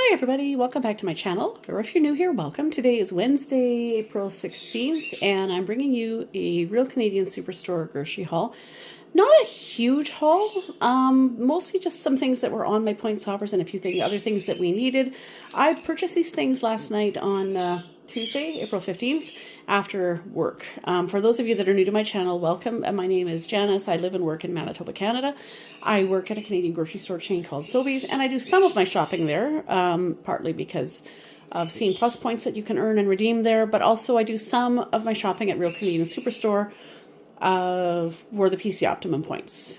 Hi everybody, welcome back to my channel, or if you're new here, welcome. Today is Wednesday, April 16th, and I'm bringing you a Real Canadian Superstore grocery haul. Not a huge haul, mostly just some things that were on my points offers and a few other things that we needed. I purchased these things last night on Tuesday, April 15th, after work. For those of you that are new to my channel, welcome. My name is Janice. I live and work in Manitoba, Canada. I work at a Canadian grocery store chain called Sobeys, and I do some of my shopping there, partly because of Scene Plus points that you can earn and redeem there, but also I do some of my shopping at Real Canadian Superstore for the PC Optimum points,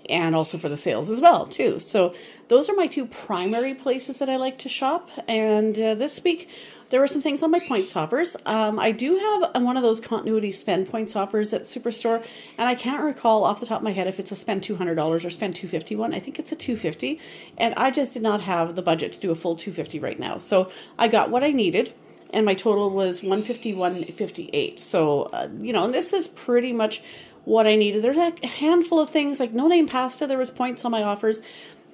and also for the sales as well, too. So those are my two primary places that I like to shop, and this week there were some things on my points offers. I do have one of those continuity spend points offers at Superstore, and I can't recall off the top of my head if it's a spend $200 or spend $250 one. I think it's a $250, and I just did not have the budget to do a full $250 right now. So I got what I needed, and my total was $151.58. So, you know, this is pretty much what I needed. There's a handful of things, like no name pasta, there was points on my offers.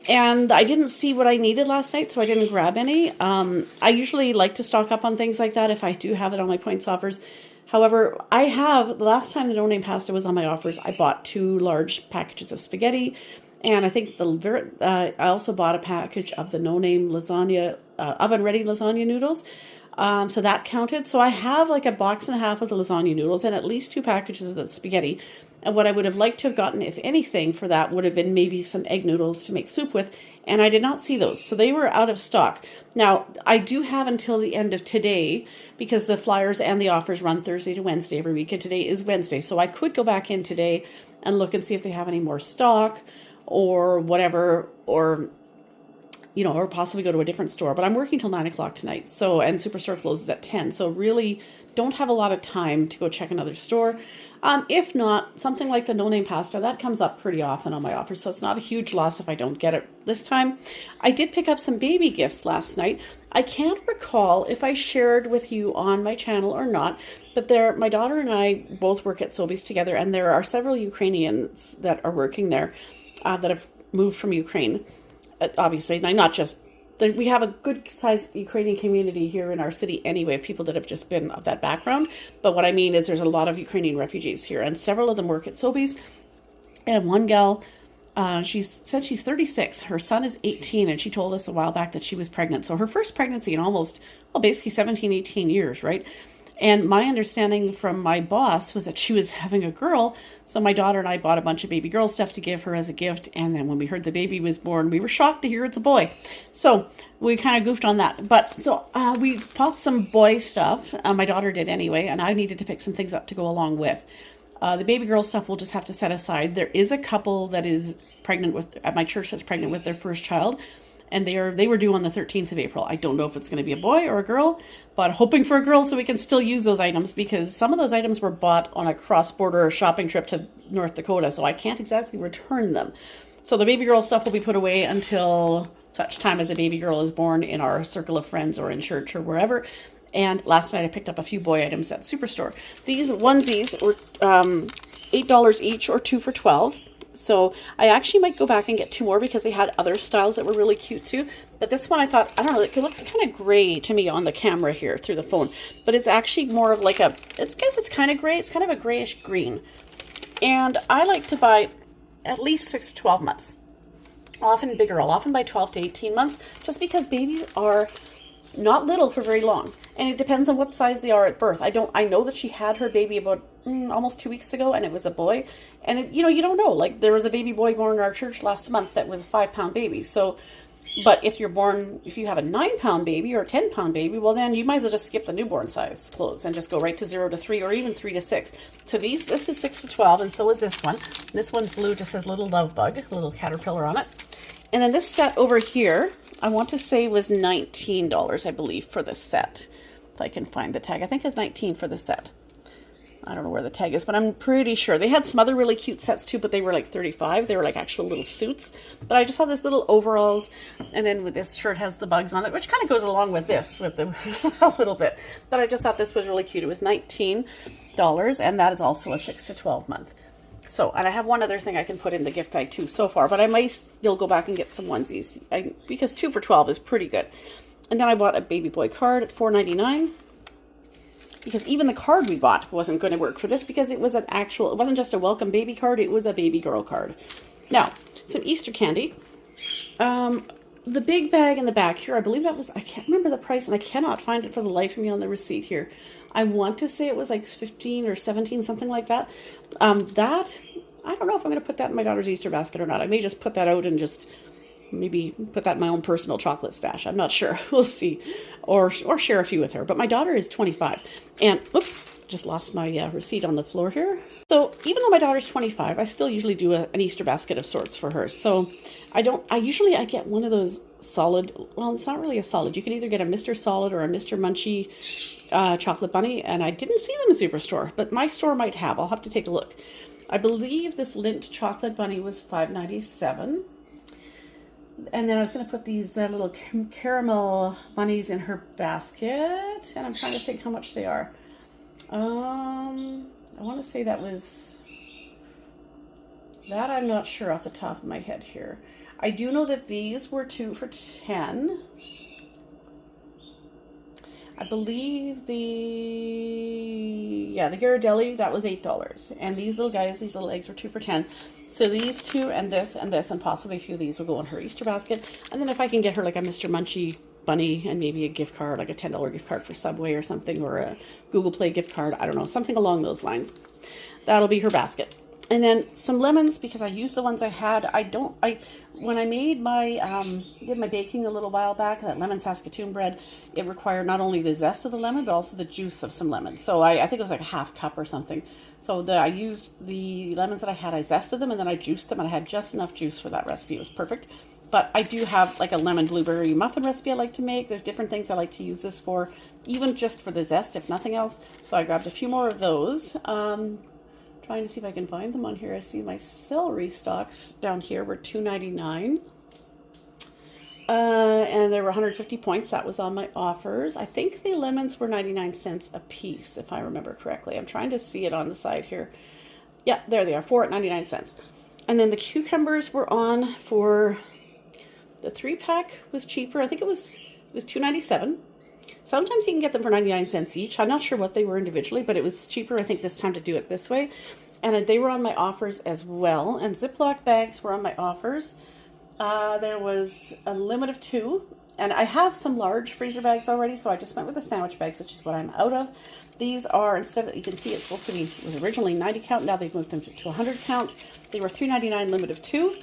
And I didn't see what I needed last night, so I didn't grab any. I usually like to stock up on things like that if I do have it on my points offers. However, the last time the no-name pasta was on my offers, I bought 2 large packages of spaghetti. And I think I also bought a package of the no-name lasagna, oven-ready lasagna noodles. So that counted. So I have like a box and a half of the lasagna noodles and at least 2 packages of the spaghetti. And what I would have liked to have gotten, if anything, for that would have been maybe some egg noodles to make soup with. And I did not see those. So they were out of stock. Now, I do have until the end of today, because the flyers and the offers run Thursday to Wednesday every week. And today is Wednesday. So I could go back in today and look and see if they have any more stock or whatever, or you know, or possibly go to a different store. But I'm working till 9 o'clock tonight. So, and Superstore closes at 10. So really don't have a lot of time to go check another store. If not, something like the no-name pasta, that comes up pretty often on my offers, so it's not a huge loss if I don't get it this time. I did pick up some baby gifts last night. I can't recall if I shared with you on my channel or not, but my daughter and I both work at Sobeys together, and there are several Ukrainians that are working there that have moved from Ukraine. Obviously, not just, we have a good-sized Ukrainian community here in our city anyway, of people that have just been of that background. But what I mean is there's a lot of Ukrainian refugees here, and several of them work at Sobeys. And one gal, she said she's 36. Her son is 18, and she told us a while back that she was pregnant. So her first pregnancy in almost, well, basically 17, 18 years, right? And my understanding from my boss was that she was having a girl. So my daughter and I bought a bunch of baby girl stuff to give her as a gift. And then when we heard the baby was born, we were shocked to hear it's a boy. So we kind of goofed on that. But so we bought some boy stuff. My daughter did anyway. And I needed to pick some things up to go along with. The baby girl stuff we'll just have to set aside. There is a couple that is pregnant at my church that's pregnant with their first child. And they were due on the 13th of April. I don't know if it's going to be a boy or a girl, but hoping for a girl so we can still use those items, because some of those items were bought on a cross-border shopping trip to North Dakota, so I can't exactly return them. So the baby girl stuff will be put away until such time as a baby girl is born in our circle of friends or in church or wherever. And last night I picked up a few boy items at Superstore. These onesies were $8 each, or 2 for $12. So I actually might go back and get 2 more, because they had other styles that were really cute too. But this one I thought, I don't know, it looks kind of gray to me on the camera here through the phone. But it's actually more of like I guess it's kind of gray. It's kind of a grayish green. And I like to buy at least 6 to 12 months. Often bigger. I'll often buy 12 to 18 months, just because babies are not little for very long. And it depends on what size they are at birth. I know that she had her baby about almost 2 weeks ago, and it was a boy. And you don't know. Like, there was a baby boy born in our church last month that was a 5-pound baby. So, but if you have a 9-pound baby or a 10-pound baby, well, then you might as well just skip the newborn size clothes and just go right to 0 to 3, or even 3 to 6. So this is 6 to 12, and so is this one. This one's blue, just says little love bug, little caterpillar on it. And then this set over here, I want to say was $19, I believe, for this set. If I can find the tag. I think it's $19 for the set. I don't know where the tag is, but I'm pretty sure. They had some other really cute sets too, but they were like $35. They were like actual little suits. But I just have this little overalls, and then with this shirt has the bugs on it, which kind of goes along with this with them a little bit. But I just thought this was really cute. It was $19, and that is also a 6 to 12 month. So, and I have one other thing I can put in the gift bag too so far, but I might still go back and get some onesies, because 2 for $12 is pretty good. And then I bought a baby boy card at $4.99. Because even the card we bought wasn't going to work for this because it was an actual, it wasn't just a welcome baby card, it was a baby girl card. Now, some Easter candy. The big bag in the back here, I believe that was, I can't remember the price and I cannot find it for the life of me on the receipt here. I want to say it was like 15 or 17, something like that. I don't know if I'm going to put that in my daughter's Easter basket or not. I may just put that out and just maybe put that in my own personal chocolate stash. I'm not sure. We'll see. Or share a few with her. But my daughter is 25. And, oops, just lost my receipt on the floor here. So even though my daughter's 25, I still usually do an Easter basket of sorts for her. So I get one of those solid, well, it's not really a solid. You can either get a Mr. Solid or a Mr. Munchie chocolate bunny. And I didn't see them in Superstore, but my store might have. I'll have to take a look. I believe this Lindt chocolate bunny was $5.97. And then I was going to put these little caramel bunnies in her basket. And I'm trying to think how much they are. I want to say that was... That I'm not sure off the top of my head here. I do know that these were 2 for $10. I believe the Ghirardelli, that was $8. And these little guys, these little eggs were 2 for $10. So these two and this, and possibly a few of these will go in her Easter basket. And then if I can get her like a Mr. Munchie bunny and maybe a gift card, like a $10 gift card for Subway or something, or a Google Play gift card, I don't know, something along those lines. That'll be her basket. And then some lemons, because I used the ones I had. When I made did my baking a little while back, that lemon Saskatoon bread, it required not only the zest of the lemon, but also the juice of some lemon. So I think it was like a half cup or something. So I used the lemons that I had, I zested them, and then I juiced them, and I had just enough juice for that recipe. It was perfect. But I do have like a lemon blueberry muffin recipe I like to make. There's different things I like to use this for, even just for the zest, if nothing else. So I grabbed a few more of those. Trying to see if I can find them on here. I see my celery stalks down here were $2.99. And there were 150 points. That was on my offers. I think the lemons were 99 cents a piece, if I remember correctly. I'm trying to see it on the side here. Yeah, there they are, 4 at 99 cents. And then the cucumbers were on for the 3-pack was cheaper. I think it was $2.97. Sometimes you can get them for 99 cents each. I'm not sure what they were individually, but it was cheaper, I think, this time to do it this way. And they were on my offers as well. And Ziploc bags were on my offers. There was a limit of 2. And I have some large freezer bags already, so I just went with the sandwich bags, which is what I'm out of. These are, instead of, you can see it's supposed to be, it was originally 90 count. Now they've moved them to 100 count. They were $3.99, limit of 2.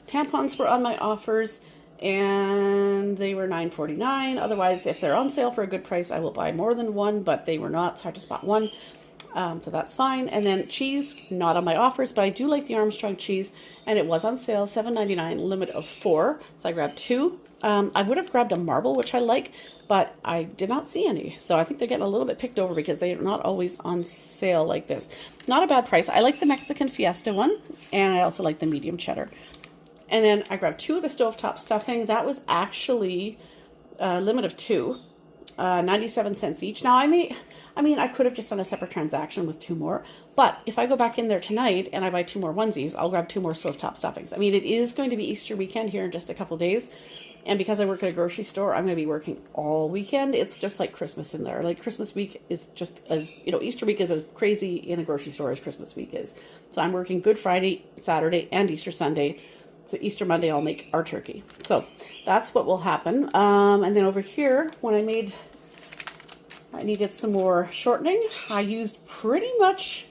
Tampons were on my offers, and they were $9.49. Otherwise, if they're on sale for a good price, I will buy more than one, but they were not, so I just bought one. So that's fine. And then cheese, not on my offers, but I do like the Armstrong cheese, and it was on sale, $7.99, limit of 4. So I grabbed 2. I would have grabbed a marble, which I like, but I did not see any. So I think they're getting a little bit picked over because they're not always on sale like this. Not a bad price. I like the Mexican Fiesta one, and I also like the medium cheddar. And then I grabbed 2 of the stovetop stuffing. That was actually a limit of 2, 97 cents each. Now I could have just done a separate transaction with 2 more, but if I go back in there tonight and I buy 2 more onesies, I'll grab 2 more stovetop stuffings. I mean, it is going to be Easter weekend here in just a couple days. And because I work at a grocery store, I'm going to be working all weekend. It's just like Christmas in there. Like Christmas week is just as, Easter week is as crazy in a grocery store as Christmas week is. So I'm working Good Friday, Saturday, and Easter Sunday. So Easter Monday, I'll make our turkey. So that's what will happen. And then over here, when I needed some more shortening, I used pretty much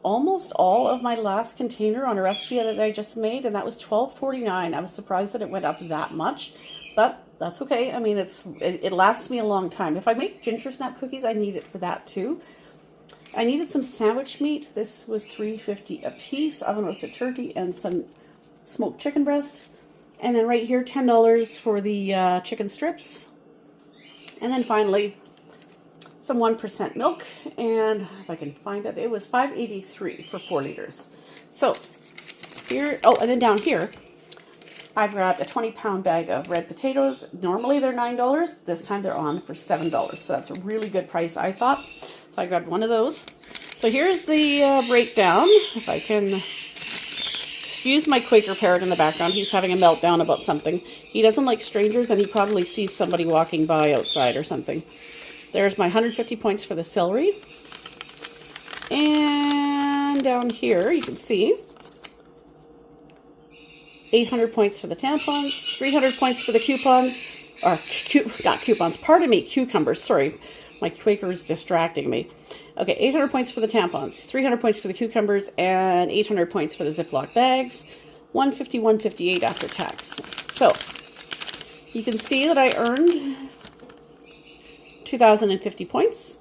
almost all of my last container on a recipe that I just made, and that was $12.49. I was surprised that it went up that much, but that's okay. I mean, it lasts me a long time. If I make ginger snap cookies, I need it for that too. I needed some sandwich meat. This was $3.50 a piece, oven roasted turkey, and some smoked chicken breast. And then right here, $10 for the chicken strips. And then finally, some 1% milk, and if I can find it, it was $5.83 for 4 liters. So here, oh, and then down here, I grabbed a 20-pound bag of red potatoes. Normally they're $9. This time they're on for $7. So that's a really good price, I thought. So I grabbed one of those. So here's the breakdown. If I can Excuse my Quaker parrot in the background. He's having a meltdown about something. He doesn't like strangers, and he probably sees somebody walking by outside or something. There's my 150 points for the celery. And down here, you can see 800 points for the tampons, 300 points for the coupons, or not coupons, pardon me, cucumbers, sorry. My Quaker is distracting me. Okay, 800 points for the tampons, 300 points for the cucumbers, and 800 points for the Ziploc bags. 150, 158 after tax. So, you can see that I earned 2,050 points.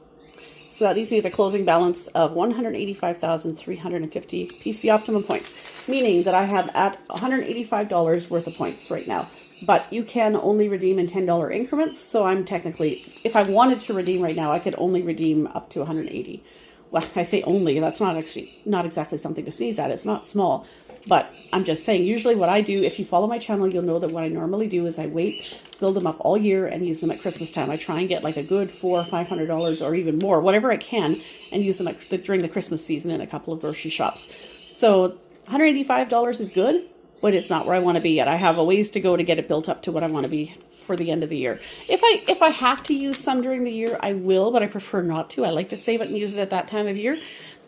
So that leaves me with a closing balance of 185,350 PC Optimum points, meaning that I have at $185 worth of points right now. But you can only redeem in $10 increments, so I'm technically, if I wanted to redeem right now, I could only redeem up to 180. Well, I say only, that's not exactly something to sneeze at. It's not small, but I'm just saying, usually what I do, if you follow my channel, you'll know that what I normally do is I wait, build them up all year, and use them at Christmas time. I try and get like a good $400 or $500 or even more, whatever I can, and use them during the Christmas season in a couple of grocery shops. So $185 is good, but it's not where I want to be yet. I have a ways to go to get it built up to what I want to be for the end of the year. If I have to use some during the year, I will, but I prefer not to. I like to save it and use it at that time of year.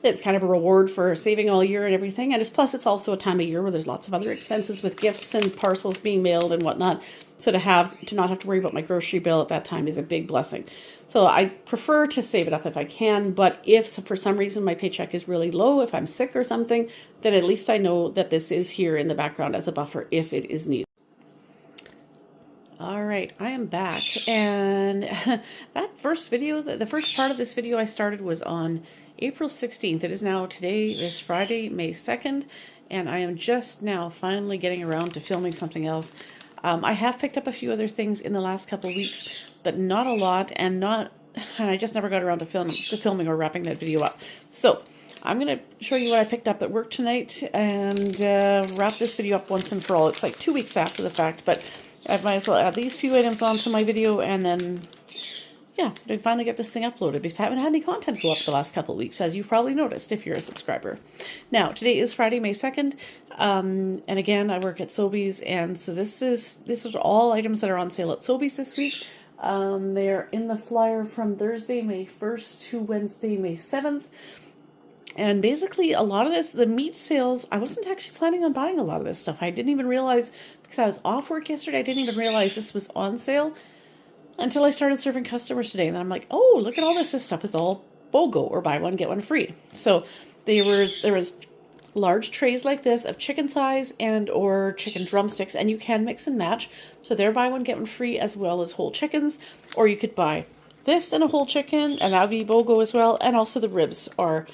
It's kind of a reward for saving all year and everything. And plus, it's also a time of year where there's lots of other expenses with gifts and parcels being mailed and whatnot. So to not have to worry about my grocery bill at that time is a big blessing. So I prefer to save it up if I can, but if for some reason my paycheck is really low, if I'm sick or something, then at least I know that this is here in the background as a buffer if it is needed. All right, I am back, and that first video, the first part of this video I started was on April 16th. It is now, today is Friday, May 2nd, and I am just now finally getting around to filming something else. I have picked up a few other things in the last couple of weeks, but not a lot, and I just never got around to filming or wrapping that video up. So I'm going to show you what I picked up at work tonight and wrap this video up once and for all. It's like 2 weeks after the fact, but I might as well add these few items onto my video, and then, yeah, I finally get this thing uploaded because I haven't had any content go up the last couple of weeks, as you've probably noticed if you're a subscriber. Now, today is Friday, May 2nd, and again, I work at Sobeys, and so this is all items that are on sale at Sobeys this week. They are in the flyer from Thursday, May 1st to Wednesday, May 7th. And basically, a lot of this, the meat sales, I wasn't actually planning on buying a lot of this stuff. I didn't even realize, because I was off work yesterday, I didn't even realize this was on sale until I started serving customers today. And then I'm like, oh, look at all this. This stuff is all BOGO, or buy one, get one free. So there was large trays like this of chicken thighs and or chicken drumsticks, and you can mix and match. So they're buy one, get one free, as well as whole chickens. Or you could buy this and a whole chicken, and that would be BOGO as well. And also the ribs are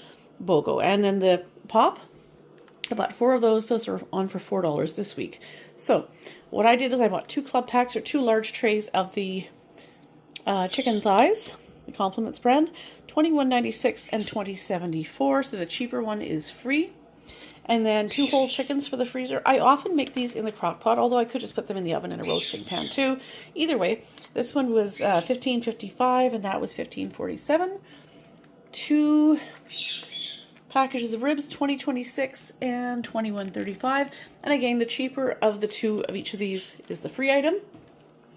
BOGO. And then the pop, I bought 4 of those. Those are on for $4 this week. So what I did is I bought 2 club packs, or 2 large trays of the chicken thighs, the Compliments brand, $21.96 and $20.74. So the cheaper one is free. And then 2 whole chickens for the freezer. I often make these in the crock pot, although I could just put them in the oven in a roasting pan too. Either way, this one was $15.55 and that was $15.47. 2 packages of ribs, $20.26 and $21.35. And again, the cheaper of the 2 of each of these is the free item.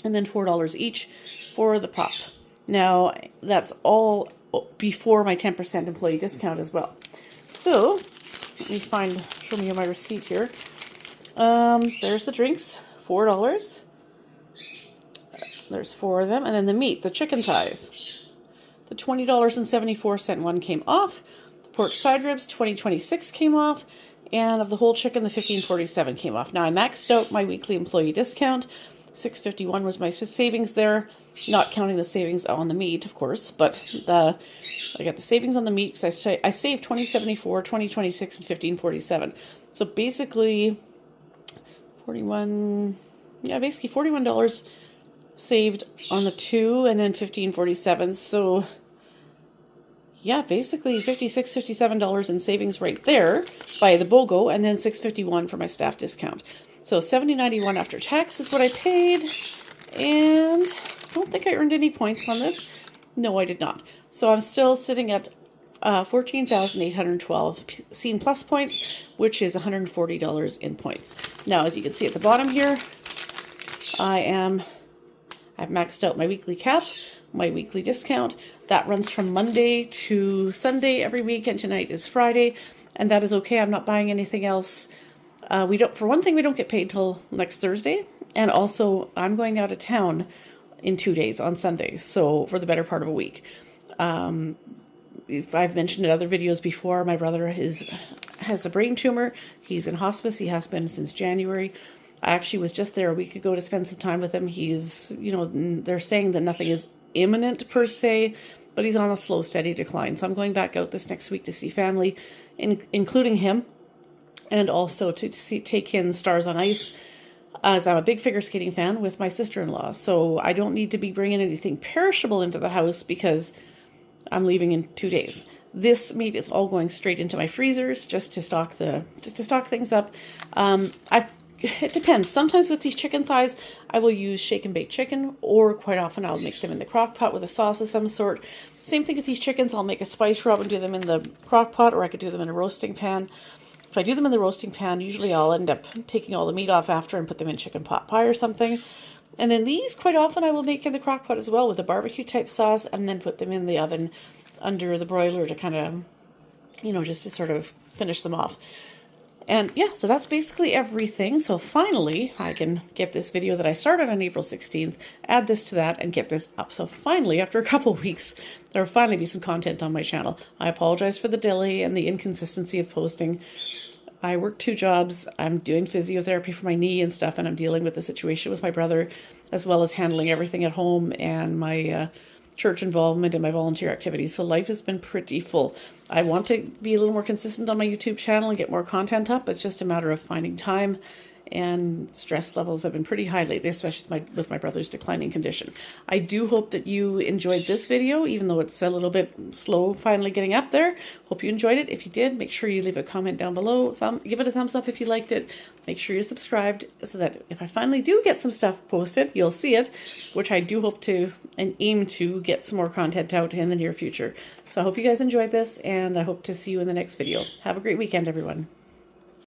And then $4 each for the pop. Now, that's all before my 10% employee discount as well. So, let me show me my receipt here. There's the drinks, $4. There's 4 of them. And then the meat, the chicken thighs. The $20.74 one came off. The pork side ribs, $20.26 came off. And of the whole chicken, the $15.47 came off. Now, I maxed out my weekly employee discount. $6.51 was my savings there, not counting the savings on the meat, of course, but I got the savings on the meat because I saved $20.74, $20.26, and $15.47. So basically, basically $41 saved on the 2, and then $15.47. So yeah, basically $56, $57 in savings right there by the BOGO, and then $6.51 for my staff discount. So $70.91 after tax is what I paid, and I don't think I earned any points on this. No, I did not. So I'm still sitting at 14,812 Scene Plus points, which is $140 in points. Now, as you can see at the bottom here, I've maxed out my weekly cap, my weekly discount. That runs from Monday to Sunday every week, and tonight is Friday, and that is okay. I'm not buying anything else. For one thing, we don't get paid till next Thursday, and also I'm going out of town in 2 days on Sunday, so for the better part of a week. If I've mentioned in other videos before, my brother has a brain tumor. He's in hospice. He has been since January. I actually was just there a week ago to spend some time with him. He's, they're saying that nothing is imminent per se, but he's on a slow, steady decline. So I'm going back out this next week to see family, including him, and also to take in Stars on Ice, as I'm a big figure skating fan with my sister-in-law. So I don't need to be bringing anything perishable into the house because I'm leaving in 2 days. This meat is all going straight into my freezers just to stock things up. It depends. Sometimes with these chicken thighs, I will use shake and bake chicken, or quite often I'll make them in the crock pot with a sauce of some sort. Same thing with these chickens. I'll make a spice rub and do them in the crock pot, or I could do them in a roasting pan. If I do them in the roasting pan, usually I'll end up taking all the meat off after and put them in chicken pot pie or something. And then these, quite often, I will make in the crock pot as well with a barbecue type sauce, and then put them in the oven under the broiler to kind of, just to sort of finish them off. And yeah, so that's basically everything. So finally, I can get this video that I started on April 16th, add this to that, and get this up. So finally, after a couple weeks, there will finally be some content on my channel. I apologize for the delay and the inconsistency of posting. I work 2 jobs. I'm doing physiotherapy for my knee and stuff, and I'm dealing with the situation with my brother, as well as handling everything at home and my church involvement and my volunteer activities. So life has been pretty full. I want to be a little more consistent on my YouTube channel and get more content up. It's just a matter of finding time, and stress levels have been pretty high lately, especially with my brother's declining condition. I do hope that you enjoyed this video, even though it's a little bit slow finally getting up there. Hope you enjoyed it. If you did, make sure you leave a comment down below. Give it a thumbs up if you liked it. Make sure you're subscribed so that if I finally do get some stuff posted, you'll see it, which I do hope to and aim to get some more content out in the near future. So I hope you guys enjoyed this, and I hope to see you in the next video. Have a great weekend, everyone.